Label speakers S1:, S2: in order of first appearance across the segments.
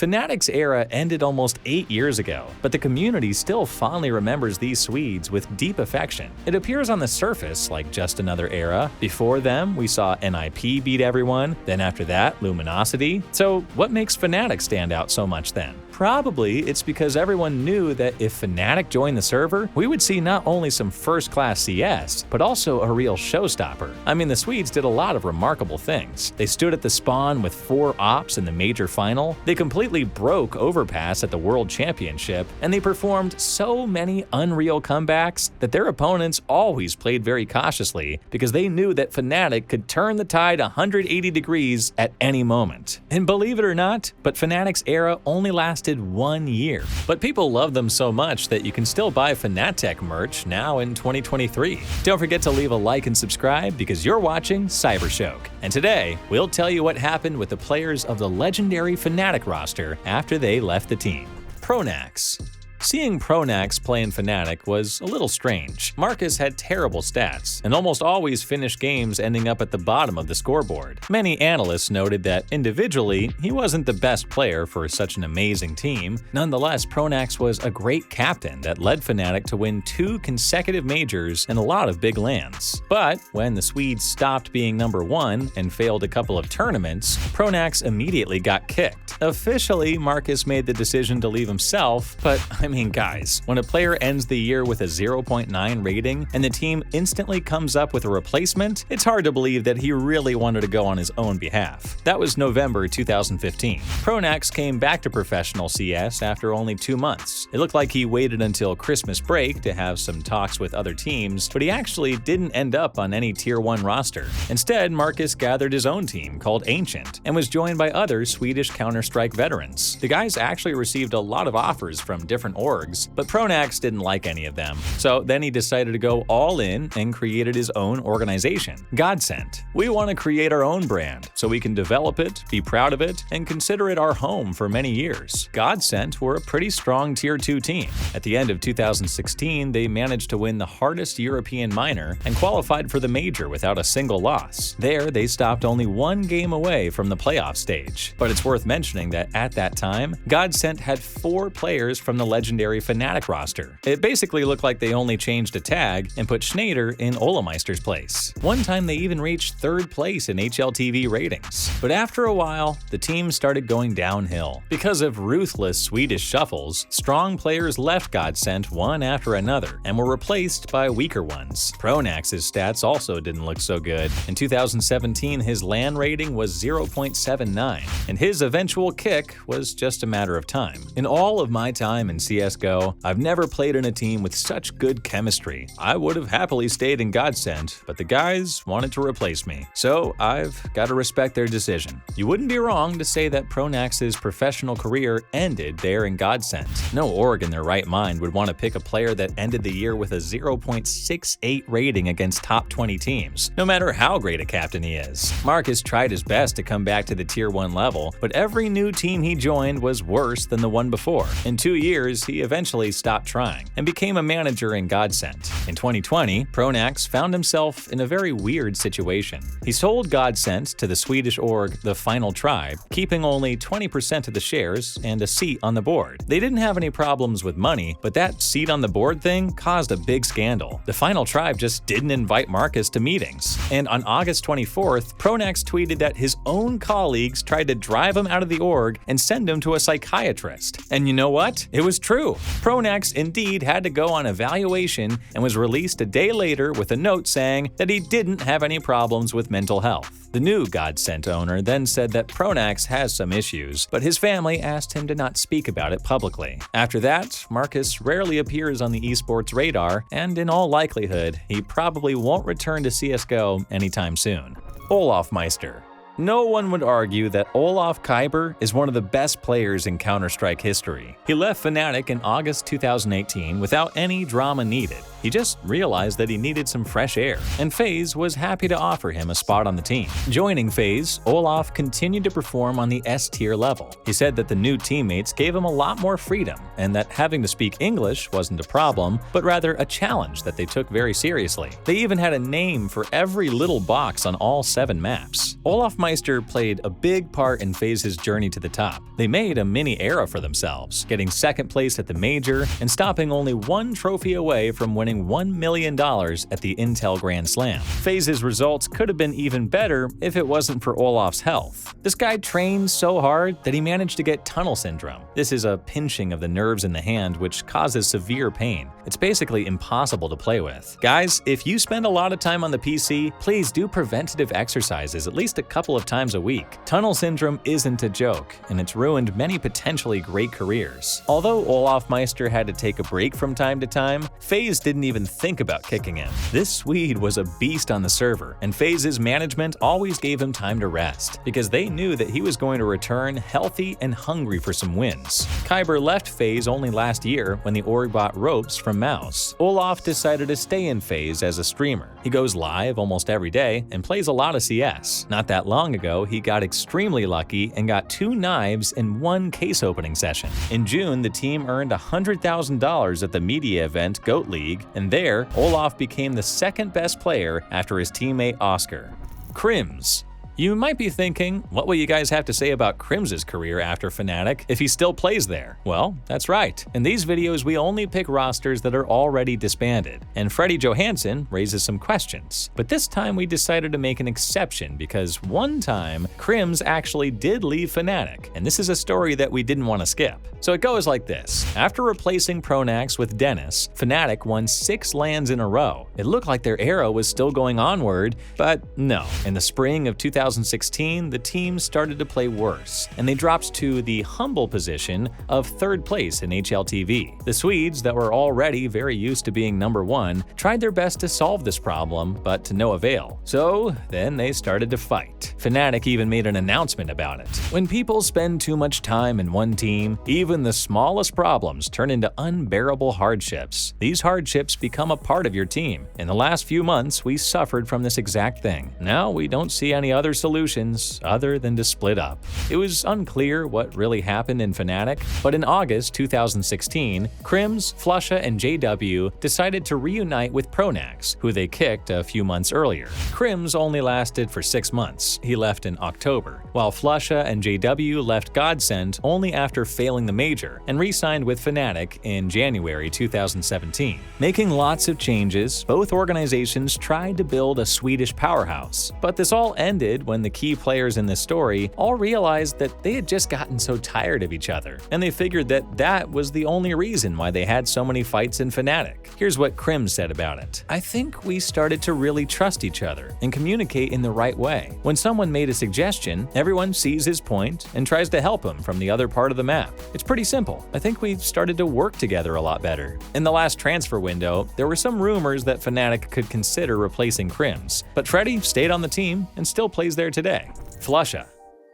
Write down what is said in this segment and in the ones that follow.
S1: Fnatic's era ended almost 8 years ago, but the community still fondly remembers these Swedes with deep affection. It appears on the surface like just another era. Before them, we saw NIP beat everyone, then after that, Luminosity. So what makes Fnatic stand out so much then? Probably it's because everyone knew that if Fnatic joined the server, we would see not only some first-class CS, but also a real showstopper. I mean, the Swedes did a lot of remarkable things. They stood at the spawn with 4 ops in the major final, they completely broke Overpass at the World Championship, and they performed so many unreal comebacks that their opponents always played very cautiously because they knew that Fnatic could turn the tide 180 degrees at any moment. And believe it or not, but Fnatic's era only lasted 1 year. But people love them so much that you can still buy Fnatic merch now in 2023. Don't forget to leave a like and subscribe because you're watching CYBERSHOKE. And today, we'll tell you what happened with the players of the legendary Fnatic roster after they left the team. Pronax. Seeing Pronax play in Fnatic was a little strange. Marcus had terrible stats, and almost always finished games ending up at the bottom of the scoreboard. Many analysts noted that individually, he wasn't the best player for such an amazing team. Nonetheless, Pronax was a great captain that led Fnatic to win 2 consecutive majors and a lot of big lands. But when the Swedes stopped being number 1 and failed a couple of tournaments, Pronax immediately got kicked. Officially, Marcus made the decision to leave himself, but I mean, guys, when a player ends the year with a 0.9 rating and the team instantly comes up with a replacement, it's hard to believe that he really wanted to go on his own behalf. That was November 2015. Pronax came back to professional CS after only 2 months. It looked like he waited until Christmas break to have some talks with other teams, but he actually didn't end up on any Tier 1 roster. Instead, Marcus gathered his own team called Ancient and was joined by other Swedish Counter-Strike veterans. The guys actually received a lot of offers from different orgs, but Pronax didn't like any of them. So then he decided to go all in and created his own organization, Godsent. We want to create our own brand so we can develop it, be proud of it, and consider it our home for many years. Godsent were a pretty strong Tier 2 team. At the end of 2016, they managed to win the hardest European minor and qualified for the major without a single loss. There, they stopped only 1 game away from the playoff stage. But it's worth mentioning that at that time, Godsent had 4 players from the legendary Fnatic roster. It basically looked like they only changed a tag and put Schneider in Olofmeister's place. One time they even reached 3rd place in HLTV ratings. But after a while, the team started going downhill. Because of ruthless Swedish shuffles, strong players left Godsent one after another and were replaced by weaker ones. Pronax's stats also didn't look so good. In 2017, his LAN rating was 0.79, and his eventual kick was just a matter of time. In all of my time in CSGO, I've never played in a team with such good chemistry. I would have happily stayed in Godsent, but the guys wanted to replace me. So I've got to respect their decision. You wouldn't be wrong to say that Pronax's professional career ended there in Godsent. No org in their right mind would want to pick a player that ended the year with a 0.68 rating against top 20 teams, no matter how great a captain he is. Marcus tried his best to come back to the Tier 1 level, but every new team he joined was worse than the one before. In 2 years, he eventually stopped trying and became a manager in Godsent. In 2020, Pronax found himself in a very weird situation. He sold Godsent to the Swedish org The Final Tribe, keeping only 20% of the shares and a seat on the board. They didn't have any problems with money, but that seat on the board thing caused a big scandal. The Final Tribe just didn't invite Marcus to meetings. And on August 24th, Pronax tweeted that his own colleagues tried to drive him out of the org and send him to a psychiatrist. And you know what? It was true. Pronax indeed had to go on evaluation and was released a day later with a note saying that he didn't have any problems with mental health. The new Godsent owner then said that Pronax has some issues, but his family asked him to not speak about it publicly. After that, Marcus rarely appears on the esports radar, and in all likelihood, he probably won't return to CSGO anytime soon. Olofmeister. No one would argue that Olof Kyber is one of the best players in Counter-Strike history. He left Fnatic in August 2018 without any drama needed. He just realized that he needed some fresh air, and FaZe was happy to offer him a spot on the team. Joining FaZe, Olaf continued to perform on the S-tier level. He said that the new teammates gave him a lot more freedom, and that having to speak English wasn't a problem, but rather a challenge that they took very seriously. They even had a name for every little box on all 7 maps. Olofmeister Olofmeister played a big part in FaZe's journey to the top. They made a mini era for themselves, getting second place at the major and stopping only one trophy away from winning $1 million at the Intel Grand Slam. FaZe's results could have been even better if it wasn't for Olof's health. This guy trained so hard that he managed to get tunnel syndrome. This is a pinching of the nerves in the hand which causes severe pain. It's basically impossible to play with. Guys, if you spend a lot of time on the PC, please do preventative exercises at least a couple of times a week. Tunnel syndrome isn't a joke, and it's ruined many potentially great careers. Although Olofmeister had to take a break from time to time, FaZe didn't even think about kicking him. This Swede was a beast on the server, and FaZe's management always gave him time to rest, because they knew that he was going to return healthy and hungry for some wins. Kyber left FaZe only last year when the org bought ropes from Mouse. Olof decided to stay in FaZe as a streamer. He goes live almost every day and plays a lot of CS. Not that long ago, he got extremely lucky and got 2 knives in one case opening session. In June, the team earned $100,000 at the media event GOAT League, and there, Olaf became the second best player after his teammate Oscar. KRIMZ. You might be thinking, what will you guys have to say about KRIMZ's career after Fnatic if he still plays there? Well, that's right. In these videos, we only pick rosters that are already disbanded, and Freddie Johansson raises some questions. But this time we decided to make an exception because one time, KRIMZ actually did leave Fnatic, and this is a story that we didn't want to skip. So it goes like this. After replacing Pronax with Dennis, Fnatic won 6 LANs in a row. It looked like their era was still going onward, but no. In the spring of 2016, the team started to play worse, and they dropped to the humble position of 3rd place in HLTV. The Swedes, that were already very used to being number 1, tried their best to solve this problem, but to no avail. So then they started to fight. Fnatic even made an announcement about it. When people spend too much time in one team, even the smallest problems turn into unbearable hardships. These hardships become a part of your team. In the last few months, we suffered from this exact thing. Now we don't see any other solutions other than to split up. It was unclear what really happened in Fnatic, but in August 2016, KRIMZ, Flusha, and JW decided to reunite with Pronax, who they kicked a few months earlier. KRIMZ only lasted for 6 months. He left in October, while Flusha and JW left Godsend only after failing the major and re-signed with Fnatic in January 2017. Making lots of changes, both organizations tried to build a Swedish powerhouse, but this all ended when the key players in this story all realized that they had just gotten so tired of each other, and they figured that that was the only reason why they had so many fights in Fnatic. Here's what KRIMZ said about it. I think we started to really trust each other and communicate in the right way. When someone made a suggestion, everyone sees his point and tries to help him from the other part of the map. It's pretty simple. I think we started to work together a lot better. In the last transfer window, there were some rumors that Fnatic could consider replacing KRIMZ, but Freddie stayed on the team and still plays there today. Flusha.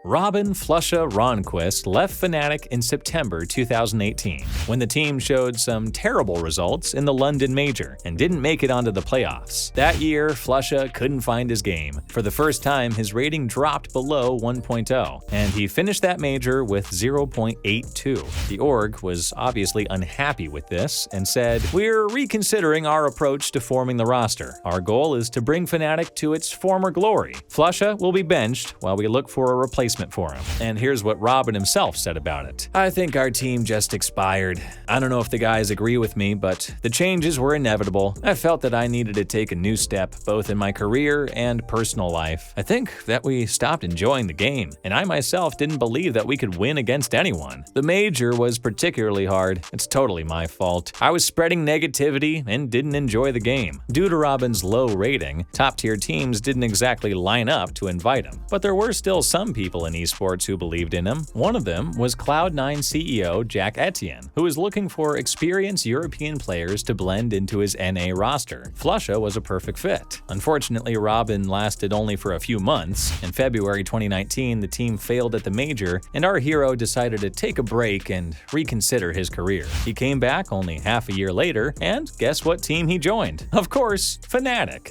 S1: Robin Flusha Ronquist left Fnatic in September 2018, when the team showed some terrible results in the London Major and didn't make it onto the playoffs. That year, Flusha couldn't find his game. For the first time, his rating dropped below 1.0, and he finished that major with 0.82. The org was obviously unhappy with this and said, "We're reconsidering our approach to forming the roster. Our goal is to bring Fnatic to its former glory. Flusha will be benched while we look for a replacement for him." And here's what Robin himself said about it. "I think our team just expired. I don't know if the guys agree with me, but the changes were inevitable. I felt that I needed to take a new step, both in my career and personal life. I think that we stopped enjoying the game, and I myself didn't believe that we could win against anyone. The major was particularly hard. It's totally my fault. I was spreading negativity and didn't enjoy the game." Due to Robin's low rating, top-tier teams didn't exactly line up to invite him, but there were still some people in esports who believed in him. One of them was Cloud9 CEO Jack Etienne, who was looking for experienced European players to blend into his NA roster. Flusha was a perfect fit. Unfortunately, Robin lasted only for a few months. In February 2019, the team failed at the major, and our hero decided to take a break and reconsider his career. He came back only half a year later, and guess what team he joined? Of course, Fnatic.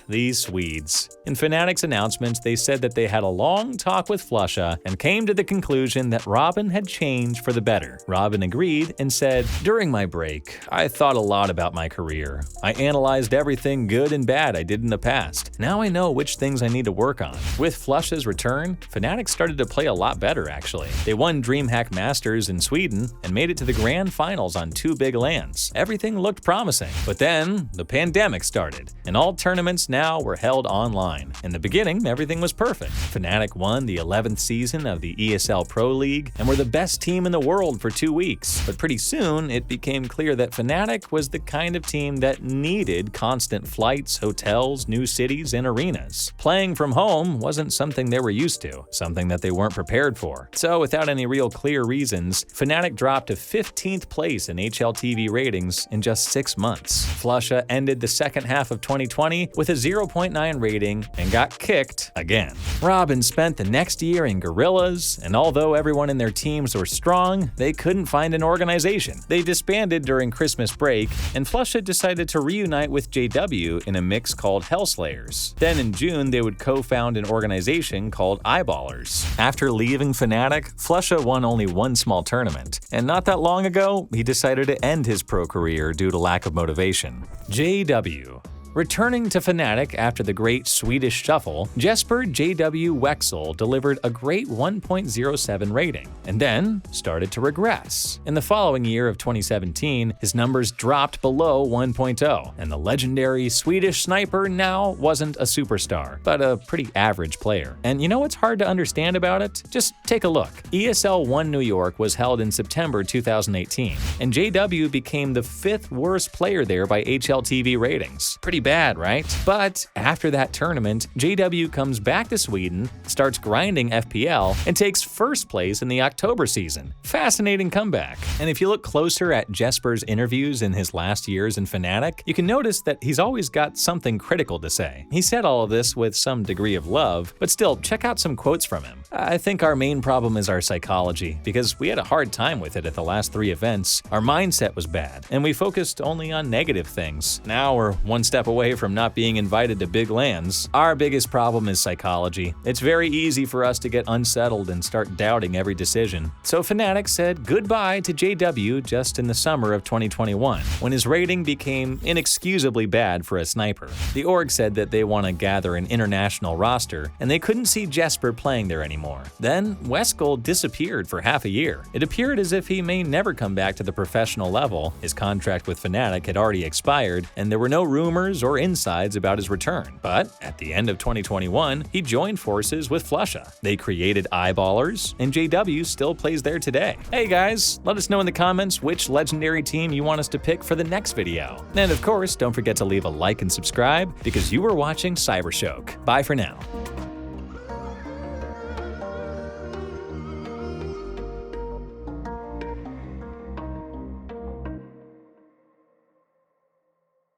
S1: These Swedes. In Fnatic's announcement, they said that they had a long talk with Flusha and came to the conclusion that Robin had changed for the better. Robin agreed and said, "During my break, I thought a lot about my career. I analyzed everything good and bad I did in the past. Now I know which things I need to work on." With Flusha's return, Fnatic started to play a lot better, actually. They won DreamHack Masters in Sweden and made it to the grand finals on 2 big lands. Everything looked promising. But then, the pandemic started, and all tournaments now were held online. In the beginning, everything was perfect. Fnatic won the 11th season of the ESL Pro League and were the best team in the world for 2 weeks. But pretty soon, it became clear that Fnatic was the kind of team that needed constant flights, hotels, new cities, and arenas. Playing from home wasn't something they were used to, something that they weren't prepared for. So without any real clear reasons, Fnatic dropped to 15th place in HLTV ratings in just 6 months. Flusha ended the second half of 2020 with a 0.9 rating and got kicked again. Robin spent the next year in Guerrillas, and although everyone in their teams were strong, they couldn't find an organization. They disbanded during Christmas break, and Flusha decided to reunite with JW in a mix called Hellslayers. Then in June, they would co-found an organization called Eyeballers. After leaving Fnatic, Flusha won only one small tournament, and not that long ago, he decided to end his pro career due to lack of motivation. JW. Returning to Fnatic after the great Swedish shuffle, Jesper JW Wexel delivered a great 1.07 rating, and then started to regress. In the following year of 2017, his numbers dropped below 1.0, and the legendary Swedish sniper now wasn't a superstar, but a pretty average player. And you know what's hard to understand about it? Just take a look. ESL 1 New York was held in September 2018, and JW became the 5th worst player there by HLTV ratings. Pretty bad, right? But after that tournament, JW comes back to Sweden, starts grinding FPL, and takes first place in the October season. Fascinating comeback. And if you look closer at Jesper's interviews in his last years in Fnatic, you can notice that he's always got something critical to say. He said all of this with some degree of love, but still, check out some quotes from him. "I think our main problem is our psychology, because we had a hard time with it at the last 3 events. Our mindset was bad, and we focused only on negative things. Now we're one step away from not being invited to big lands. Our biggest problem is psychology. It's very easy for us to get unsettled and start doubting every decision." So Fnatic said goodbye to JW just in the summer of 2021, when his rating became inexcusably bad for a sniper. The org said that they want to gather an international roster, and they couldn't see Jesper playing there anymore. Then Wexel disappeared for half a year. It appeared as if he may never come back to the professional level. His contract with Fnatic had already expired, and there were no rumors or insides about his return. But at the end of 2021, he joined forces with Flusha. They created Eyeballers, and JW still plays there today. Hey guys, let us know in the comments which legendary team you want us to pick for the next video. And of course, don't forget to leave a like and subscribe, because you were watching CYBERSHOKE. Bye for now.